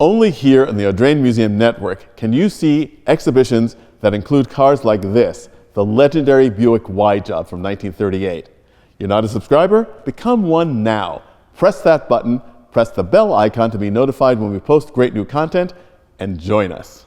Only here in the Audrain Museum network can you see exhibitions that include cars like this, the legendary Buick Y-Job from 1938. You're not a subscriber? Become one now. Press that button, press the bell icon to be notified when we post great new content, and join us.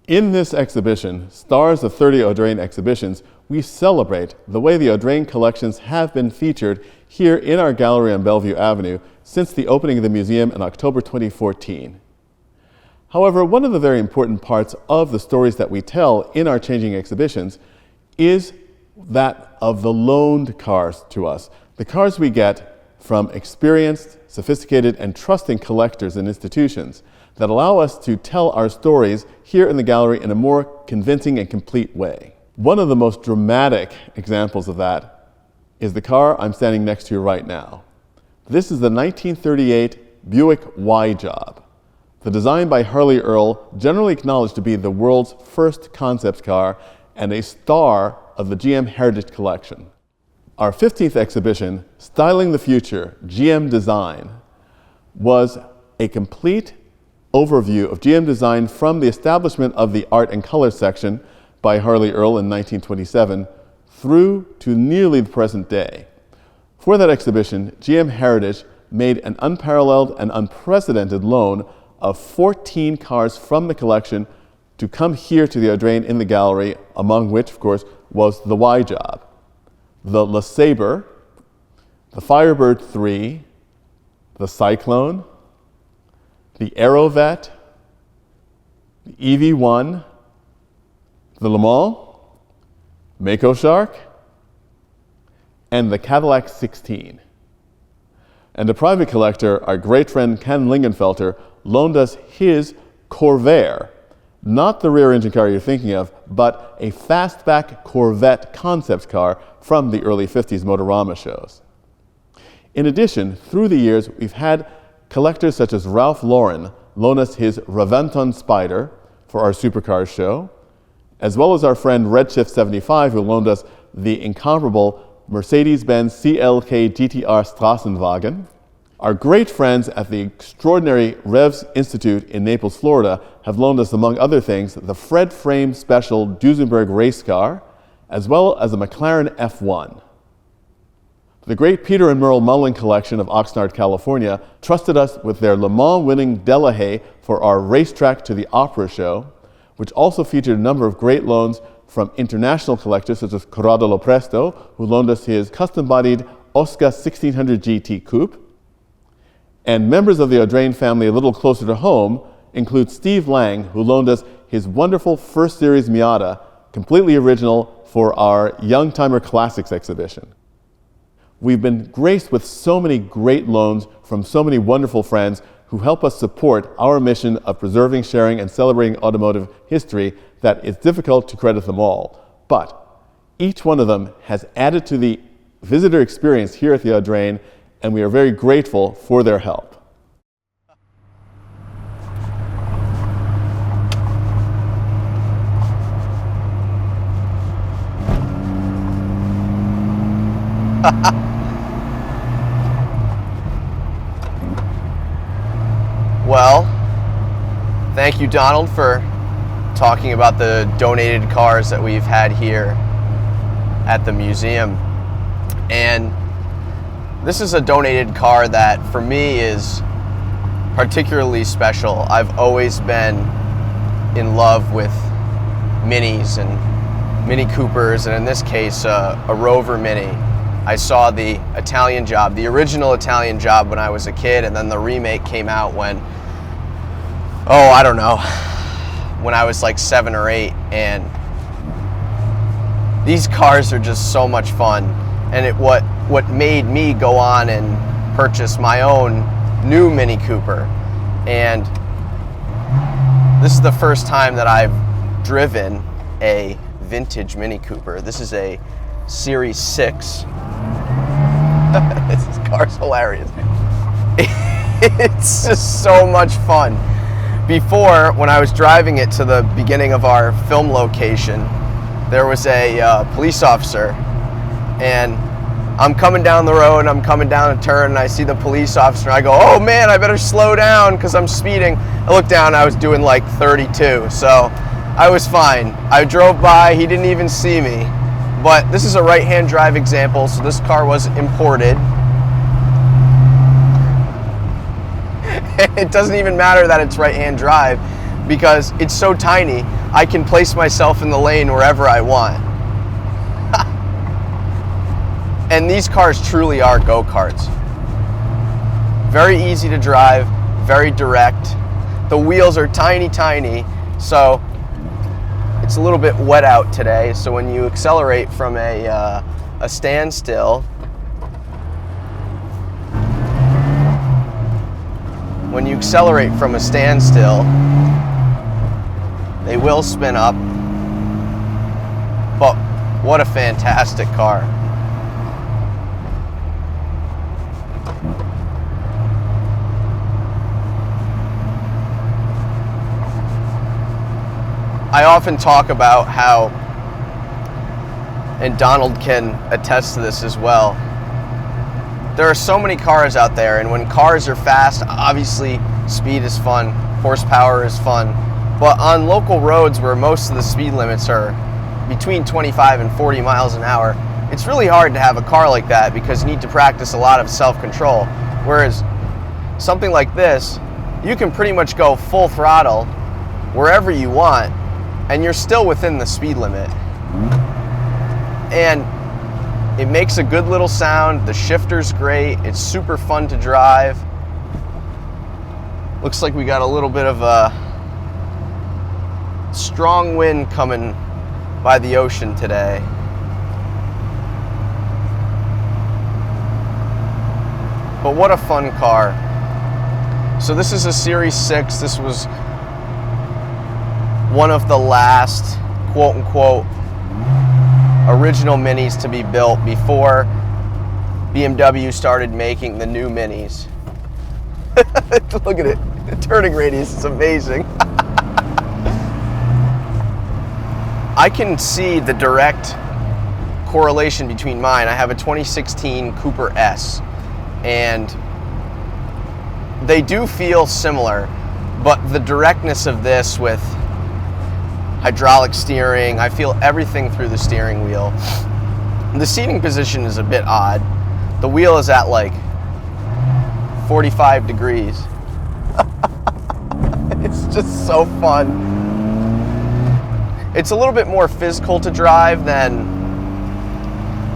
In this exhibition, Stars of 30 Audrain Exhibitions, we celebrate the way the Audrain collections have been featured here in our gallery on Bellevue Avenue since the opening of the museum in October 2014. However, one of the very important parts of the stories that we tell in our changing exhibitions is that of the loaned cars to us, the cars we get from experienced, sophisticated, and trusting collectors and institutions that allow us to tell our stories here in the gallery in a more convincing and complete way. One of the most dramatic examples of that is the car I'm standing next to right now. This is the 1938 Buick Y-Job, the design by Harley Earl, generally acknowledged to be the world's first concept car and a star of the GM Heritage Collection. Our 15th exhibition, Styling the Future, GM Design, was a complete overview of GM design from the establishment of the Art and Color section by Harley Earl in 1927 through to nearly the present day. For that exhibition, GM Heritage made an unparalleled and unprecedented loan of 14 cars from the collection to come here to the Audrain in the gallery, among which, of course, was the Y-Job, the LeSabre, the Firebird 3, the Cyclone, the Aerovet, the EV1, the Le Mans, Mako Shark, and the Cadillac 16. And a private collector, our great friend Ken Lingenfelter, loaned us his Corvair, not the rear engine car you're thinking of, but a fastback Corvette concept car from the early 50s Motorama shows. In addition, through the years, we've had collectors such as Ralph Lauren loan us his Reventon Spider for our Supercars show, as well as our friend Redshift 75, who loaned us the incomparable Mercedes-Benz CLK GTR Straßenwagen. Our great friends at the extraordinary Revs Institute in Naples, Florida, have loaned us, among other things, the Fred Frame Special Duesenberg race car, as well as a McLaren F1. The great Peter and Merle Mullin collection of Oxnard, California, trusted us with their Le Mans-winning Delahaye for our Racetrack to the Opera show, which also featured a number of great loans from international collectors such as Corrado Lopresto, who loaned us his custom-bodied Oscar 1600 GT Coupe. And members of the Audrain family a little closer to home include Steve Lang, who loaned us his wonderful First Series Miata, completely original, for our Youngtimer Classics exhibition. We've been graced with so many great loans from so many wonderful friends who help us support our mission of preserving, sharing, and celebrating automotive history that it's difficult to credit them all. But each one of them has added to the visitor experience here at the Audrain, and we are very grateful for their help. Well, thank you, Donald, for talking about the donated cars that we've had here at the museum. And this is a donated car that, for me, is particularly special. I've always been in love with Minis and Mini Coopers, and in this case, a Rover Mini. I saw the Italian Job, the original Italian Job, when I was a kid, and then the remake came out when, oh, I don't know, when I was like 7 or 8, and these cars are just so much fun. And what made me go on and purchase my own new Mini Cooper. And this is the first time that I've driven a vintage Mini Cooper. This is a Series 6. This car's hilarious. It's just so much fun. Before, when I was driving it to the beginning of our film location, there was a police officer, and I'm coming down the road, I'm coming down a turn, and I see the police officer, and I go, oh man, I better slow down because I'm speeding. I looked down, I was doing like 32, so I was fine. I drove by, he didn't even see me. But this is a right-hand drive example, so this car was imported. It doesn't even matter that it's right-hand drive because it's so tiny, I can place myself in the lane wherever I want. And these cars truly are go-karts. Very easy to drive, very direct. The wheels are tiny, tiny, so it's a little bit wet out today, so when you accelerate from a standstill, they will spin up, but what a fantastic car. I often talk about how, and Donald can attest to this as well, there are so many cars out there, and when cars are fast, obviously speed is fun, horsepower is fun, but on local roads where most of the speed limits are between 25 and 40 miles an hour, it's really hard to have a car like that because you need to practice a lot of self-control. Whereas something like this, you can pretty much go full throttle wherever you want, and you're still within the speed limit. And it makes a good little sound, the shifter's great, it's super fun to drive. Looks like we got a little bit of a strong wind coming by the ocean today. But what a fun car. So this is a Series 6, this was one of the last, quote-unquote, original Minis to be built before BMW started making the new Minis. Look at it, the turning radius is amazing. I can see the direct correlation between mine. I have a 2016 Cooper S, and they do feel similar, but the directness of this with hydraulic steering, I feel everything through the steering wheel. The seating position is a bit odd. The wheel is at like 45 degrees. It's just so fun. It's a little bit more physical to drive than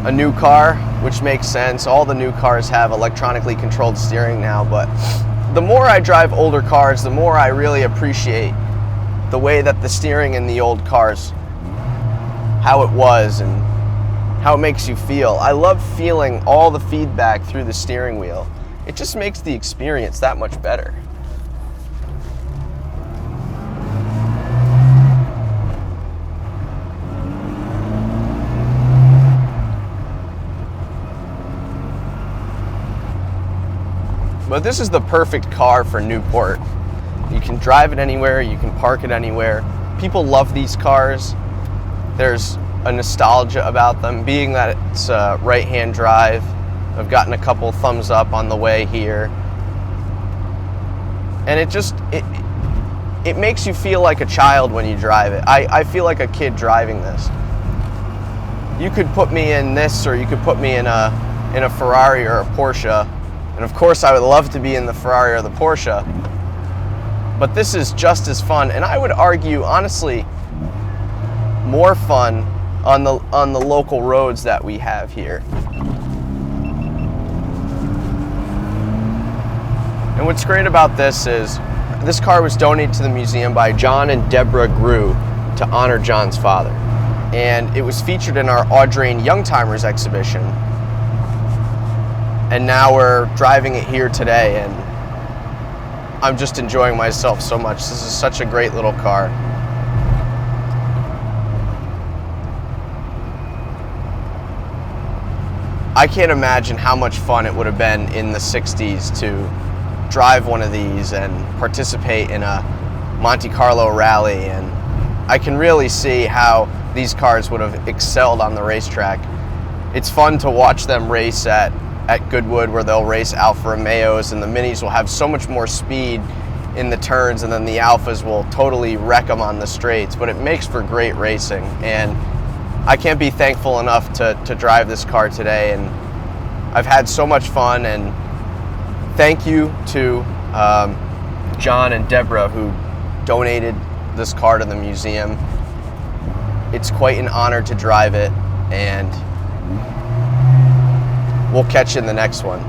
a new car, which makes sense. All the new cars have electronically controlled steering now, but the more I drive older cars, the more I really appreciate the way that the steering in the old cars, how it was and how it makes you feel. I love feeling all the feedback through the steering wheel. It just makes the experience that much better. But this is the perfect car for Newport. You can drive it anywhere, you can park it anywhere. People love these cars. There's a nostalgia about them, being that it's right-hand drive. I've gotten a couple thumbs up on the way here. And it makes you feel like a child when you drive it. I feel like a kid driving this. You could put me in this, or you could put me in a Ferrari or a Porsche. And of course I would love to be in the Ferrari or the Porsche. But this is just as fun, and I would argue, honestly, more fun on the local roads that we have here. And what's great about this is this car was donated to the museum by John and Debra Grew to honor John's father. And it was featured in our Audrain Youngtimers exhibition. And now we're driving it here today, and I'm just enjoying myself so much. This is such a great little car. I can't imagine how much fun it would have been in the 60s to drive one of these and participate in a Monte Carlo rally, and I can really see how these cars would have excelled on the racetrack. It's fun to watch them race at Goodwood, where they'll race Alfa Romeos, and the Minis will have so much more speed in the turns, and then the Alphas will totally wreck them on the straights, but it makes for great racing. And I can't be thankful enough to drive this car today, and I've had so much fun. And thank you to John and Debra, who donated this car to the museum. It's quite an honor to drive it, and we'll catch you in the next one.